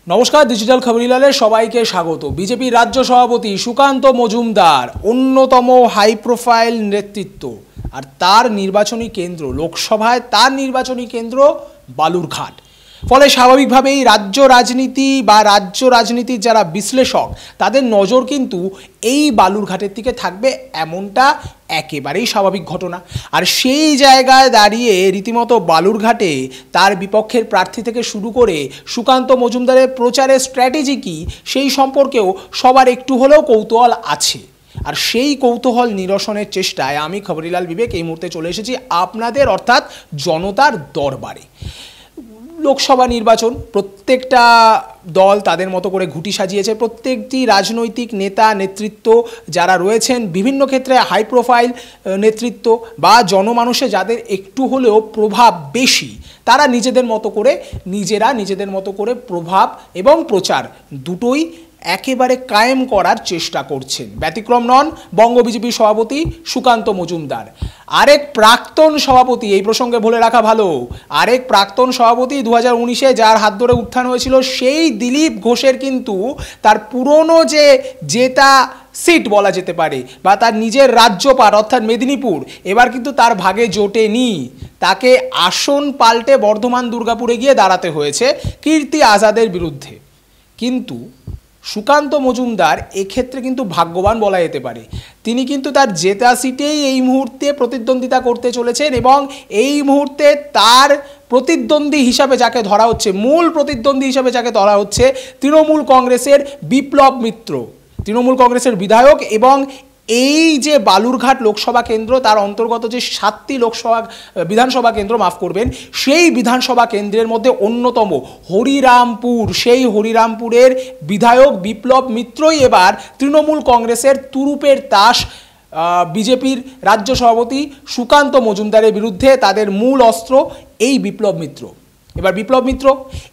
নমস্কার, ডিজিটাল খবরিলালে সবাইকে স্বাগত। বিজেপি রাজ্য সভাপতি সুকান্ত মজুমদার অন্যতম হাই প্রোফাইল নেতৃত্ব, আর তার নির্বাচনী কেন্দ্র লোকসভায়, তার নির্বাচনী কেন্দ্র বালুরঘাট। ফলে স্বাভাবিকভাবেই রাজ্য রাজনীতির যারা বিশ্লেষক, তাদের নজর কিন্তু এই বালুরঘাটের দিকে থাকবে, এমনটা একেবারেই স্বাভাবিক ঘটনা। আর সেই জায়গায় দাঁড়িয়ে রীতিমতো বালুরঘাটে তার বিপক্ষের প্রার্থী থেকে শুরু করে সুকান্ত মজুমদারের প্রচারের স্ট্র্যাটেজি কী, সেই সম্পর্কেও সবার একটু হলেও কৌতূহল আছে। আর সেই কৌতূহল নিরসনের চেষ্টায় আমি খবরিলাল বিবেক এই মুহূর্তে চলে এসেছি আপনাদের অর্থাৎ জনতার দরবারে। লোকসভা নির্বাচন, প্রত্যেকটা দল তাদের মতো করে ঘুঁটি সাজিয়েছে। প্রত্যেকটি রাজনৈতিক নেতা নেতৃত্ব যারা রয়েছেন, বিভিন্ন ক্ষেত্রে হাই প্রোফাইল নেতৃত্ব বা জনমানুষে যাদের একটু হলেও প্রভাব বেশি, তারা নিজেদের মতো করে প্রভাব এবং প্রচার দুটোই একেবারে কায়েম করার চেষ্টা করছেন। ব্যতিক্রম নন বঙ্গ বিজেপির সভাপতি সুকান্ত মজুমদার। আরেক প্রাক্তন সভাপতি, এই প্রসঙ্গে বলে রাখা ভালো, আরেক প্রাক্তন সভাপতি 2019-এ যার হাত ধরে উত্থান হয়েছিল, সেই দিলীপ ঘোষের কিন্তু তার পুরনো যে জেতা সিট বলা যেতে পারে বা তার নিজের রাজ্যপাট অর্থাৎ মেদিনীপুর, এবার কিন্তু তার ভাগে জোটেনি। তাকে আসন পাল্টে বর্ধমান দুর্গাপুরে গিয়ে দাঁড়াতে হয়েছে কীর্তি আজাদের বিরুদ্ধে। কিন্তু সুকান্ত মজুমদার এক্ষেত্রে কিন্তু ভাগ্যবান বলা যেতে পারে। তিনি কিন্তু তার জেতা সিটেই এই মুহূর্তে প্রতিদ্বন্দ্বিতা করতে চলেছেন এবং এই মুহূর্তে তার প্রতিদ্বন্দ্বী হিসাবে যাকে ধরা হচ্ছে, মূল প্রতিদ্বন্দ্বী হিসাবে যাকে ধরা হচ্ছে, তৃণমূল কংগ্রেসের বিপ্লব মিত্র, তৃণমূল কংগ্রেসের বিধায়ক। এবং এই যে বালুরঘাট লোকসভা কেন্দ্র, তার অন্তর্গত যে 7টি বিধানসভা কেন্দ্র, মাফ করবেন, সেই বিধানসভা কেন্দ্রের মধ্যে অন্যতম হরিরামপুর, সেই হরিরামপুরের বিধায়ক বিপ্লব মিত্রই এবার তৃণমূল কংগ্রেসের তুরুপের তাস বিজেপির রাজ্য সভাপতি সুকান্ত মজুমদারের বিরুদ্ধে। তাদের মূল অস্ত্র এই বিপ্লব মিত্র। এবার বিপ্লব মিত্র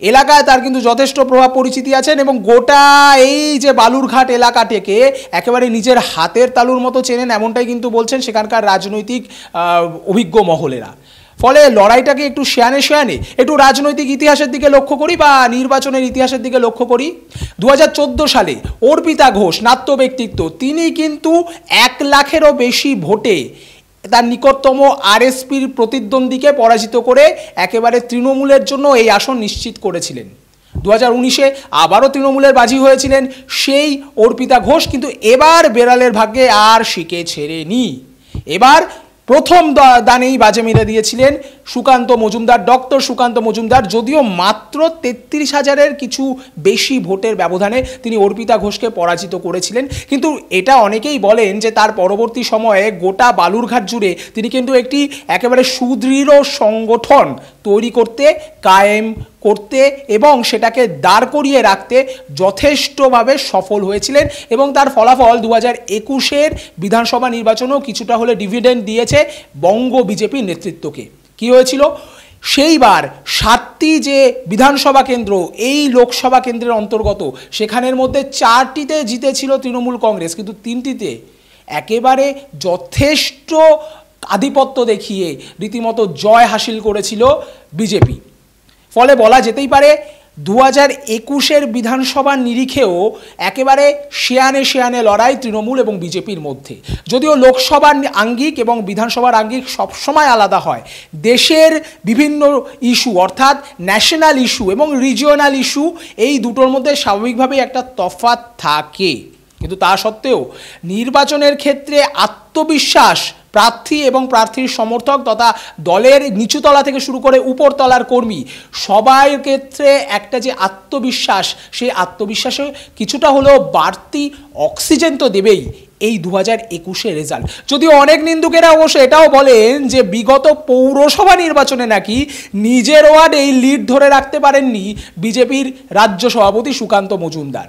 এলাকায় তার কিন্তু যথেষ্ট প্রভাব পরিচিতি আছেন এবং গোটা এই যে বালুরঘাট এলাকাটিকে একেবারে নিজের হাতের তালুর মতো চেনেন, এমনটাই কিন্তু বলছেন সেখানকার রাজনৈতিক অভিজ্ঞ মহলেরা। ফলে লড়াইটাকে একটু শেয়ানে একটু রাজনৈতিক ইতিহাসের দিকে লক্ষ্য করি বা নির্বাচনের ইতিহাসের দিকে লক্ষ্য করি। 2014 সালে অর্পিতা ঘোষ, নাট্য ব্যক্তিত্ব, তিনি কিন্তু 1 লাখেরও বেশি ভোটে তার নিকটতম আরএসপির প্রতিদ্বন্দ্বীকে পরাজিত করে একেবারে তৃণমূলের জন্য এই আসন নিশ্চিত করেছিলেন। 2019-এ আবারও তৃণমূলের বাজি হয়েছিলেন সেই অর্পিতা ঘোষ, কিন্তু এবার বেড়ালের ভাগ্যে আর শিকে ছেড়েনি। এবার প্রথম দানেই বাজে মেরে দিয়েছিলেন সুকান্ত মজুমদার, ডক্টর সুকান্ত মজুমদার। যদিও মাত্র 33,000-এর কিছু বেশি ভোটের ব্যবধানে তিনি অর্পিতা ঘোষকে পরাজিত করেছিলেন, কিন্তু এটা অনেকেই বলেন যে তার পরবর্তী সময়ে গোটা বালুরঘাট জুড়ে তিনি কিন্তু একটি একেবারে সুদৃঢ় সংগঠন তৈরি করতে, কায়েম করতে এবং সেটাকে দাঁড় করিয়ে রাখতে যথেষ্টভাবে সফল হয়েছিলেন এবং তার ফলাফল 2021-এর বিধানসভা নির্বাচনেও কিছুটা হলে ডিভিডেন্ড দিয়েছে বঙ্গ বিজেপির নেতৃত্বকে। কি হয়েছিল সেইবার? 7টি যে বিধানসভা কেন্দ্র এই লোকসভা কেন্দ্রের অন্তর্গত, সেখানের মধ্যে 4টিতে জিতেছিল তৃণমূল কংগ্রেস, কিন্তু 3টিতে একেবারে যথেষ্ট আধিপত্য দেখিয়ে রীতিমতো জয় হাসিল করেছিল বিজেপি। ফলে বলা যেতেই পারে 2021-এর বিধানসভার নিরিখেও একেবারে শেয়ানে লড়াই তৃণমূল এবং বিজেপির মধ্যে। যদিও লোকসভার আঙ্গিক এবং বিধানসভার আঙ্গিক সবসময় আলাদা হয়, দেশের বিভিন্ন ইস্যু অর্থাৎ ন্যাশনাল ইস্যু এবং রিজিওনাল ইস্যু, এই দুটোর মধ্যে স্বাভাবিকভাবেই একটা তফাৎ থাকে। কিন্তু তা সত্ত্বেও নির্বাচনের ক্ষেত্রে আত্মবিশ্বাস প্রার্থী এবং প্রার্থীর সমর্থক তথা দলের নিচুতলা থেকে শুরু করে উপরতলার কর্মী সবার ক্ষেত্রে একটা যে আত্মবিশ্বাস, সেই আত্মবিশ্বাসে কিছুটা হলেও বাড়তি অক্সিজেন তো দেবেই এই 2021-এর রেজাল্ট। যদিও অনেক নিন্দুকেরা অবশ্য এটাও বলেন যে বিগত পৌরসভা নির্বাচনে নাকি নিজের ওয়ার্ডে এই লিড ধরে রাখতে পারেননি বিজেপির রাজ্য সভাপতি সুকান্ত মজুমদার।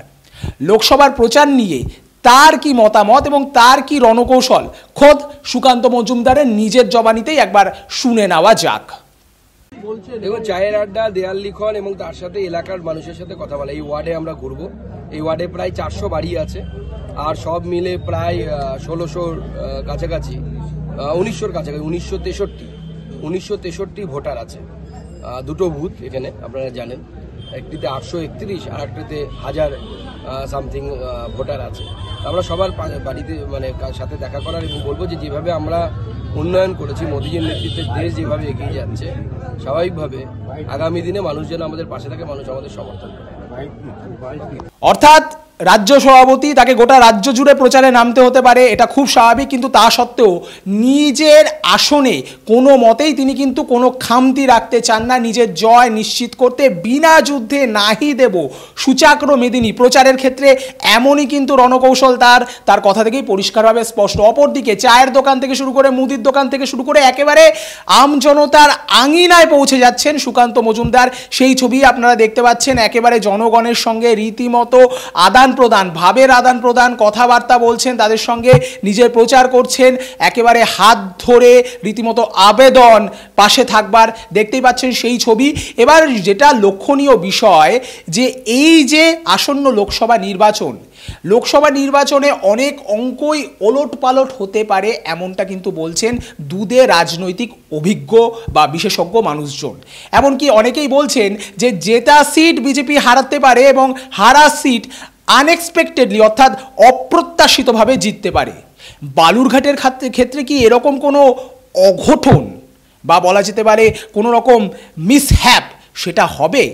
লোকসভার প্রচার নিয়ে তার কি মতামত এবং তার কি রণকৌশল, খোদ সুকান্ত মজুমদারের নিজের জবানিতেই একবার শুনে নেওয়া যাক। দেখুন, চায়ের আড্ডা, দেয়াল লিখন এবং তার সাথে এলাকার মানুষের সাথে কথা বলা। এই ওয়ার্ডে আমরা ঘুরবো। এই ওয়ার্ডে প্রায় 400 বাড়ি আছে আর সব মিলে প্রায় 1600 কাছাকাছি, 1900-র কাছাকাছি, 1963 ভোটার আছে। দুটো বুথ এখানে আপনারা জানেন। একটিতে 831 আর একটাতে 1000 সামথিং ভোটার আছে। আমরা সবার বাড়িতে মানে সাথে দেখা করার এবং বলবো যে যেভাবে আমরা উন্নয়ন করেছি, মোদীজির নেতৃত্বে দেশ যেভাবে এগিয়ে যাচ্ছে, স্বাভাবিকভাবে আগামী দিনে মানুষ যেন আমাদের পাশে থাকে, মানুষ আমাদের সমর্থন করে। অর্থাৎ রাজ্য সভাপতি, তাকে গোটা রাজ্য জুড়ে প্রচারে নামতে হতে পারে, এটা খুব স্বাভাবিক, কিন্তু তা সত্ত্বেও নিজের আসনে কোনো মতেই তিনি কিন্তু কোনো খামতি রাখতে চান না। নিজের জয় নিশ্চিত করতে বিনা যুদ্ধে নাহি দেব সুচাক্র মেদিনী প্রচারের ক্ষেত্রে এমনই কিন্তু রণকৌশল তার কথা থেকেই পরিষ্কারভাবে স্পষ্ট। অপরদিকে চায়ের দোকান থেকে শুরু করে মুদির দোকান থেকে শুরু করে একেবারে আমজনতার আঙিনায় পৌঁছে যাচ্ছেন সুকান্ত মজুমদার। সেই ছবি আপনারা দেখতে পাচ্ছেন, একেবারে জনগণের সঙ্গে রীতিমতো আদান প্রদান, ভাবের আদান প্রদান, কথাবার্তা বলছেন, তাদের সঙ্গে নিজের প্রচার করছেন, একেবারে হাত ধরে রীতিমতো আবেদন পাশে থাকবার, দেখতেই পাচ্ছেন সেই ছবি। এবার যেটা লক্ষণীয় বিষয়, যে এই যে আসন্ন লোকসভা নির্বাচনে অনেক অঙ্কই ওলটপালট হতে পারে, এমনটা কিন্তু বলছেন দুদে রাজনৈতিক অভিজ্ঞ বা বিশেষজ্ঞ মানুষজন। এমনকি অনেকেই বলছেন যে জেতা সিট বিজেপি হারাতে পারে এবং হারা সিট আনএক্সপেক্টেডলি অর্থাৎ অপ্রত্যাশিতভাবে জিততে পারে। বালুরঘাটের ক্ষেত্রে কি এরকম কোনো অঘটন বা বলা যেতে পারে কোনো রকম মিসহ্যাপ সেটা হবে,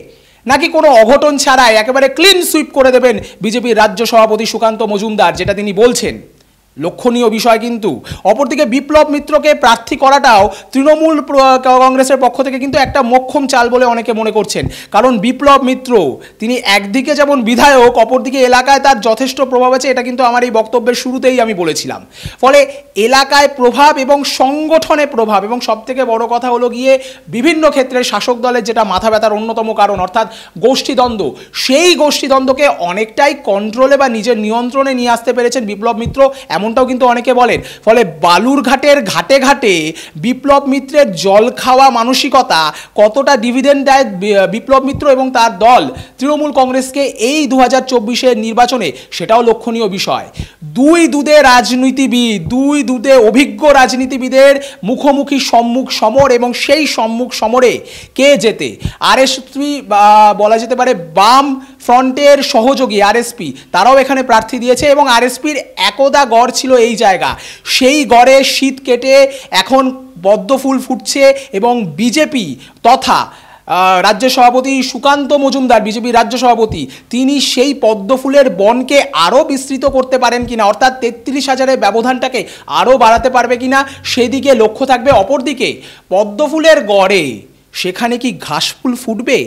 নাকি কোনো অঘটন ছাড়াই একেবারে ক্লিন সুইপ করে দেবেন বিজেপির রাজ্য সভাপতি সুকান্ত মজুমদার, যেটা তিনি বলছেন? লক্ষণীয় বিষয় কিন্তু। অপরদিকে বিপ্লব মিত্রকে প্রার্থী করাটাও তৃণমূল কংগ্রেসের পক্ষ থেকে কিন্তু একটা মোক্ষম চাল বলে অনেকে মনে করছেন। কারণ বিপ্লব মিত্র তিনি একদিকে যেমন বিধায়ক, অপরদিকে এলাকায় তার যথেষ্ট প্রভাব আছে, এটা কিন্তু আমার এই বক্তব্যের শুরুতেই আমি বলেছিলাম। ফলে এলাকায় প্রভাব এবং সংগঠনে প্রভাব, এবং সবথেকে বড় কথা হলো গিয়ে বিভিন্ন ক্ষেত্রে শাসক দলের যেটা মাথা ব্যথার অন্যতম কারণ অর্থাৎ গোষ্ঠীদ্বন্দ্ব, সেই গোষ্ঠীদ্বন্দ্বকে অনেকটাই কন্ট্রোলে বা নিজের নিয়ন্ত্রণে নিয়ে আসতে পেরেছেন বিপ্লব মিত্র, এমনটাও কিন্তু অনেকে বলেন। ফলে বালুরঘাটের ঘাটে ঘাটে বিপ্লব মিত্রের জল খাওয়া মানসিকতা কতটা ডিভিডেন্ড দেয় বিপ্লব মিত্র এবং তার দল তৃণমূল কংগ্রেসকে এই 2024-এর নির্বাচনে, সেটাও লক্ষণীয় বিষয়। দুই দুদে অভিজ্ঞ রাজনীতিবিদের মুখোমুখি সম্মুখ সমর, এবং সেই সম্মুখ সমরে কে জেতে? আরএসপি বলা যেতে পারে বাম ফ্রন্টের সহযোগী আরএসপি, তারাও এখানে প্রার্থী দিয়েছে, এবং আরএসপির একদা গড় ছিল এই জায়গা, সেই গড়ে শীত কেটে এখন পদ্ম ফুল ফুটছে, এবং বিজেপি তথা রাজ্য সভাপতি সুকান্ত মজুমদার, বিজেপির রাজ্য সভাপতি, তিনি সেই পদ্ম ফুলের বনকে আরও বিস্তৃত করতে পারেন কিনা, অর্থাৎ 33,000-এর ব্যবধানটাকে আরও বাড়াতে পারবে কিনা, সেদিকে লক্ষ্য থাকবে। অপরদিকে পদ্ম ফুলের গড়ে সেখানে কি ঘাসফুল ফুটবে?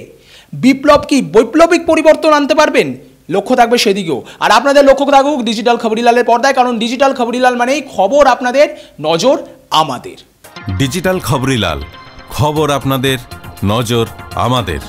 বিপ্লব কি বৈপ্লবিক পরিবর্তন আনতে পারবেন? লক্ষ্য থাকবে সেদিকেও। আর আপনাদের লক্ষ্য থাকুক ডিজিটাল খবরিলালের পর্দায়, কারণ ডিজিটাল খবরিলাল মানেই খবর আপনাদের, নজর আমাদের। ডিজিটাল খবরিলাল, খবর আপনাদের, নজর আমাদের।